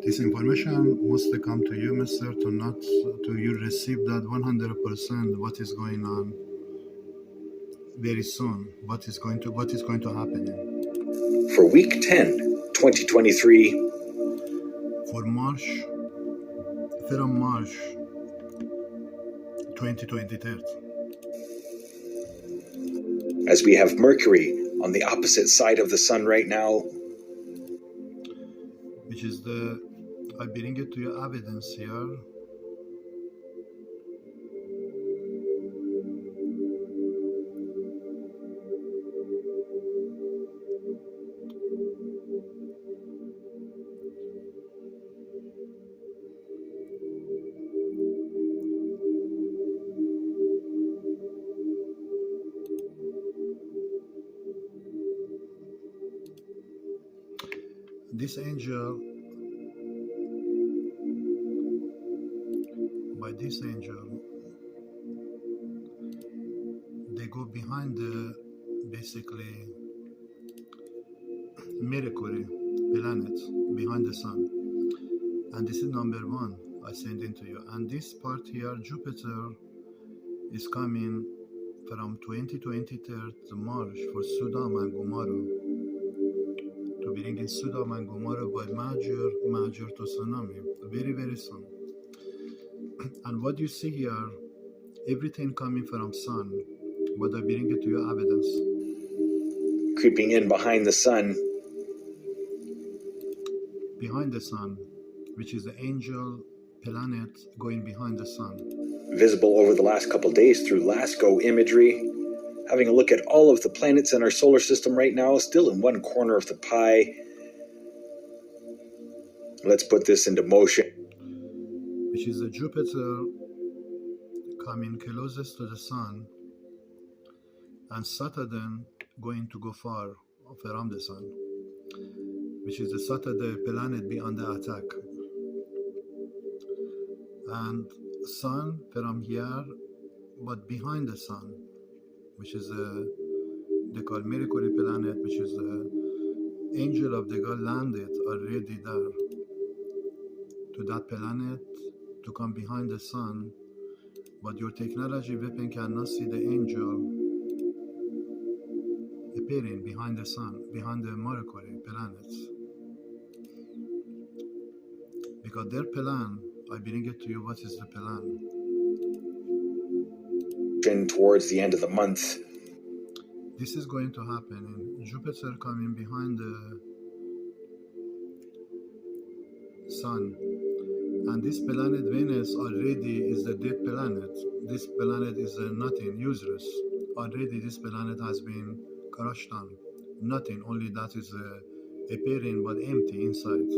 This information must come to you, Mister, to not to you receive that 100% what is going on very soon. What is going to happen for week 10, 2023. For March, from March 2023. As we have Mercury on the opposite side of the sun right now, which is I bring it to your evidence here. This angel, by this angel, they go behind the basically Mercury planet, behind the sun. And this is number one I send into you. And this part here, Jupiter, is coming from 2023 March for Sodom and Gomorrah, to bring in Sodom and Gomorrah by major to tsunami, very, very soon. And what you see here, everything coming from sun, but I bring it to your evidence. creeping in behind the sun. Behind the sun, which is the angel planet going behind the sun. Visible over the last couple days through LASCO imagery. Having a look at all of the planets in our solar system right now, still in one corner of the pie. Let's put this into motion. Which is the Jupiter coming closest to the sun, and Saturn going to go far from the sun, which is the Saturday planet beyond the attack. And sun from here, but behind the sun, which is they call Mercury planet, which is the angel of the God landed already there to that planet to come behind the sun, but your technology weapon cannot see the angel appearing behind the sun, behind the Mercury planets, because their plan, I bring it to you. What is the plan? Towards the end of the month. This is going to happen in Jupiter coming behind the sun, and this planet Venus already is the dead planet. This planet is nothing, useless. Already this planet has been crushed on. Nothing, only that is appearing but empty inside.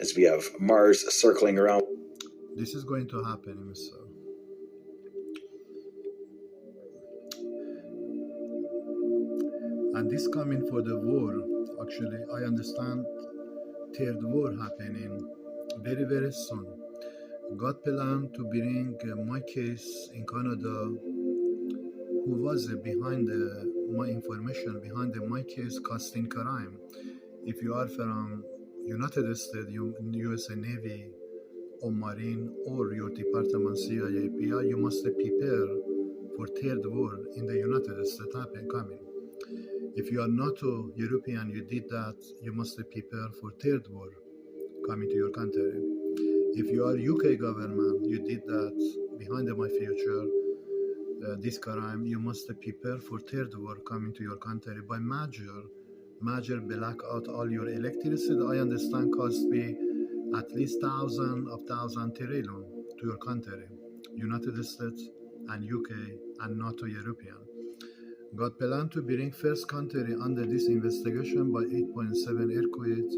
As we have Mars circling around. This is going to happen, Mr. And this coming for the war. Actually, I understand third war happening very, very soon. God planned to bring my case in Canada, who was behind my information, behind my case, casting crime. If you are from United States, USA Navy, or Marine, or your department CIA, PI, you must prepare for third war in the United States coming. If you are NATO European, you did that, you must prepare for third war coming to your country. If you are UK government, you did that behind my future, this crime, you must prepare for third war coming to your country by major black out all your electricity. I understand cost be at least thousand trillion to your country, United States and UK and NATO European. God planned to bring first country under this investigation by 8.7 earthquake.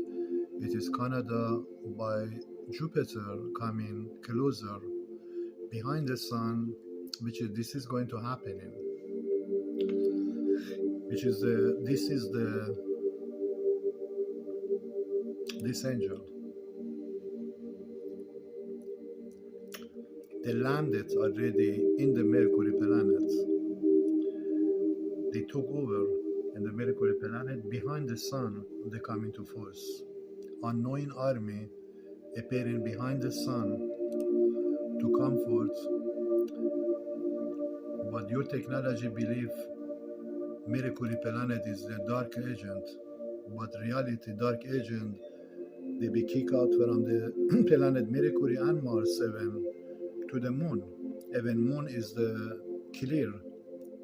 It is Canada by Jupiter coming closer behind the sun, which is this is going to happen in. Which is this angel. They landed already in the Mercury planet. They took over in the Mercury planet behind the sun. They come into force. unknown army appearing behind the sun to comfort, but your technology believe Mercury planet is the dark agent, but reality dark agent they be kicked out from the planet Mercury and Mars even to the moon. Even moon is the clear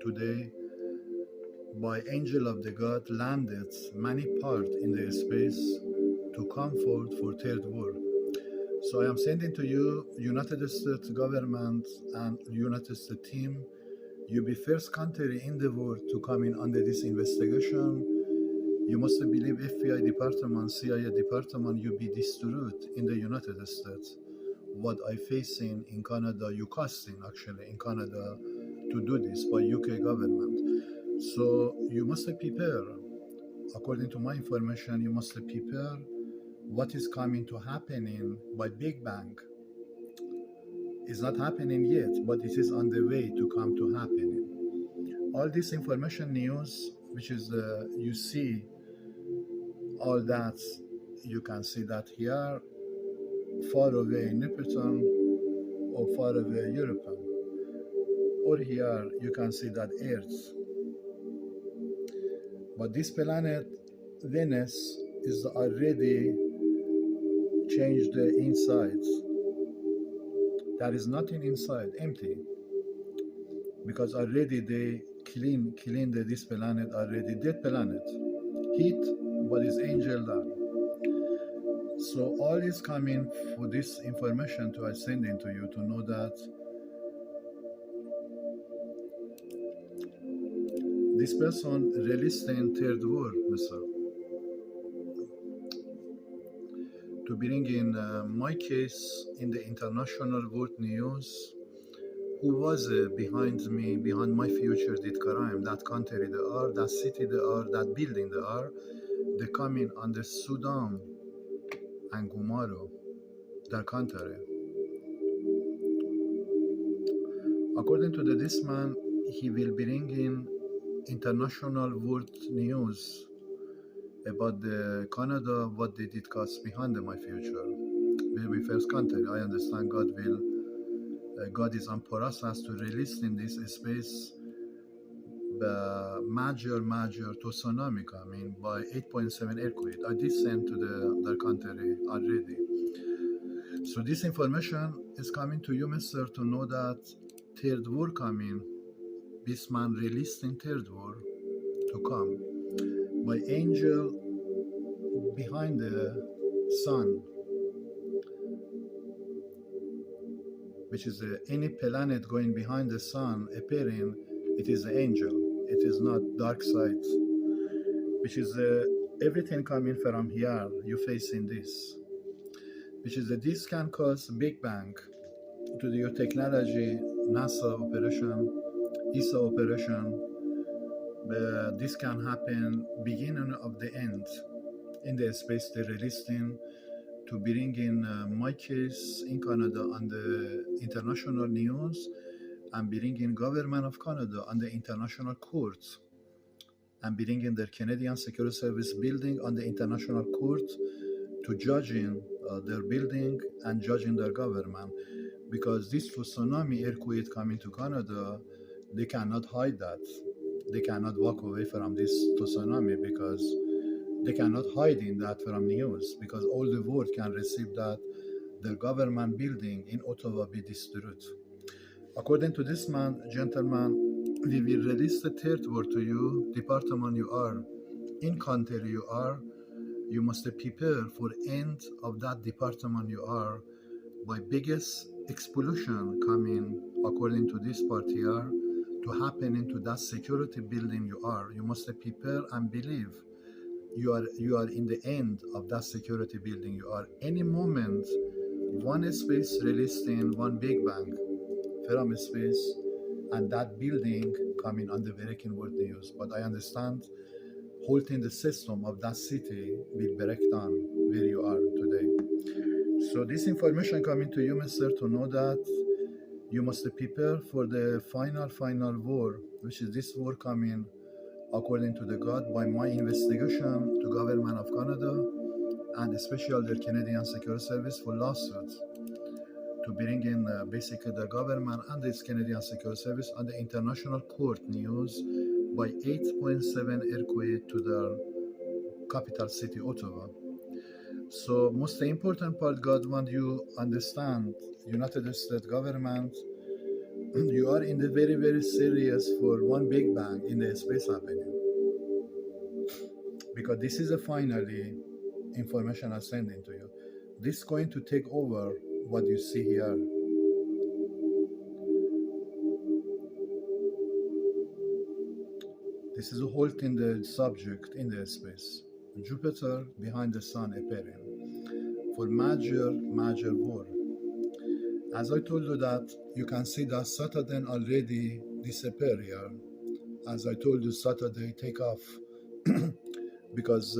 today by angel of the God landed many part in the space to comfort for third war. So I am sending to you United States government and United States team. You be first country in the world to come in under this investigation. You must believe FBI department, CIA department, you be destroyed in the United States. What I facing in Canada, you casting actually in Canada to do this by UK government. So you must prepare. According to my information, you must prepare what is coming to happening by Big Bang. It's not happening yet, but it is on the way to come to happening. All this information news, which is you see all that, you can see that here, far away Neptune or far away Europe, or here you can see that Earth. But this planet Venus is already changed the insides. There is nothing inside, empty, because already they clean this planet already, dead planet, heat, but it's angel down. So all is coming for this information to I sending to you to know that this person released in third war, Mr. To bring in my case in the international world news, who was behind me, behind my future did crime, that country they are, that city they are, that building they are, they coming under Sudan and Gumaro, their country. According to this man, he will bring in international world news about the Canada, what they did cause behind my future. Will be first country. I understand God is on process to release in this space the major tsunami coming by 8.7 earthquake. I did send to their country already. So this information is coming to you, Mr., to know that third war coming. This man released in third war to come by angel behind the sun, which is any planet going behind the sun appearing, it is an angel, it is not dark side, which is everything coming from here, you facing this, which is this can cause Big Bang to your technology, NASA operation, ESA operation. This can happen beginning of the end in the space they released in to bring in my case in Canada on the international news and bring in government of Canada on the international courts and bring in their Canadian Security Service building on the international court to judging their building and judging their government, because this tsunami earthquake coming to Canada, they cannot hide that. They cannot walk away from this tsunami because they cannot hide in that from news, because all the world can receive that the government building in Ottawa be destroyed. According to this man, gentleman, we will release the third word to you, department you are, in country you are, you must prepare for end of that department you are by biggest explosion coming, according to this part here, to happen into that security building you are. You must prepare and believe you are in the end of that security building you are. Any moment, one space released in one Big Bang from space and that building coming on the breaking world news. But I understand holding the system of that city will break down where you are today. So this information coming to you, Mr., to know that you must prepare for the final war, which is this war coming according to the God by my investigation to government of Canada and especially the Canadian Security Service for lawsuits to bring in basically the government and this Canadian Security Service on the international court news by 8.7 earthquake to the capital city, Ottawa. So most important part, God want you understand, United States government, you are in the very, very serious for one big bang in the space happening. Because this is a finally information I'm sending to you. This is going to take over what you see here. This is a halt in the subject in the space. Jupiter behind the sun appearing for major war. As I told you that you can see that Saturday already disappear here. As I told you, Saturday take off because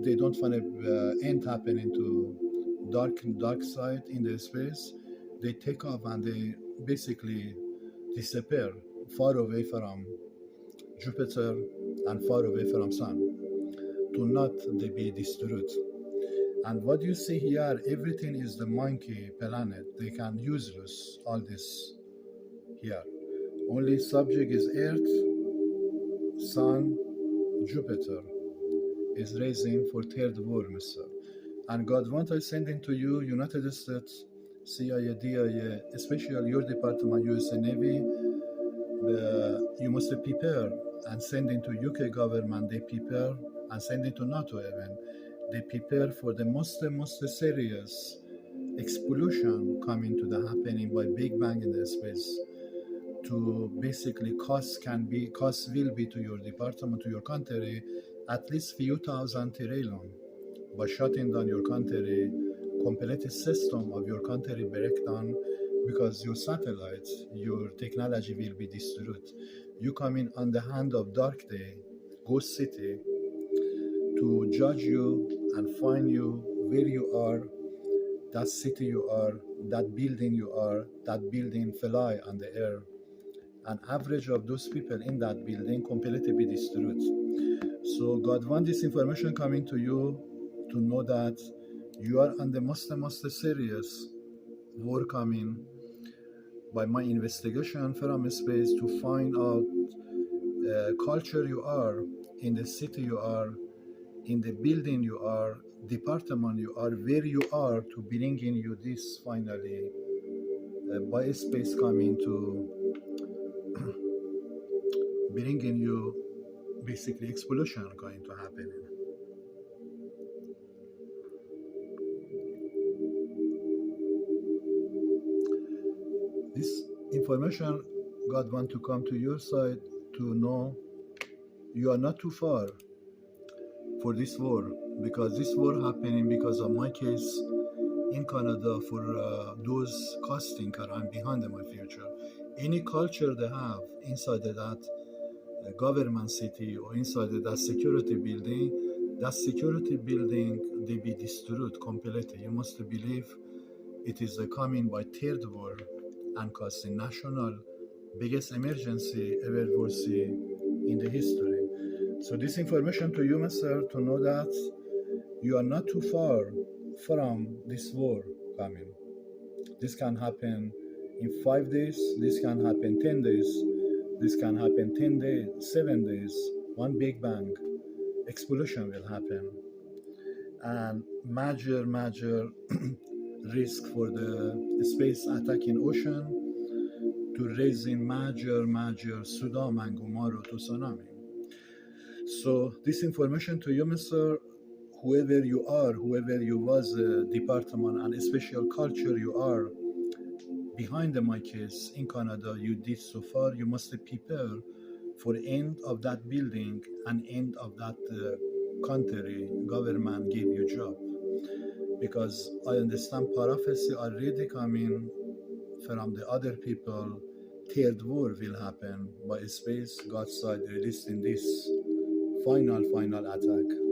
they don't want to end happening to dark side in the space. They take off and they basically disappear far away from Jupiter and far away from Sun to not they be destroyed. And what you see here, everything is the monkey planet. They can useless all this here. Only subject is Earth, Sun, Jupiter is raising for third war, Mr. And God want I sending to you, United States, CIA, DIA, especially your department, USA Navy, you must prepare and sending to UK government, they prepare, and sending to NATO even. They prepare for the most serious explosion coming to the happening by Big Bang in the space. To basically cost will be to your department, to your country, at least few thousand trillion by shutting down your country, complete system of your country break down because your satellites, your technology will be destroyed. You come in on the hand of dark day, ghost city, to judge you and find you where you are, that city you are, that building you are, that building fly on the air. An average of those people in that building completely be destroyed. So God want this information coming to you to know that you are on the most serious war coming by my investigation from space to find out culture you are, in the city you are, in the building you are, department you are, where you are, to bring in you this finally by space coming to bring in you basically explosion going to happen. This information God want to come to your side to know you are not too far for this war, because this war happening because of my case in Canada for those costing crime behind my future. Any culture they have inside that government city or inside that security building they be destroyed completely. You must believe it is coming by third war and causing national biggest emergency ever foreseen in the history. So this information to you, Mr., to know that you are not too far from this war coming. This can happen in 5 days, this can happen 10 days, this can happen 10 days, 7 days, one big bang, explosion will happen. And major risk for the space attack in ocean to raising major tsunami and Gomorrah to tsunami. So this information to you, Mr., whoever you are, whoever you was department and special culture you are, behind my case in Canada, you did so far, you must prepare for the end of that building and end of that country, government give you job. Because I understand prophecy already coming from the other people, third war will happen by space, God's side releasing this final attack.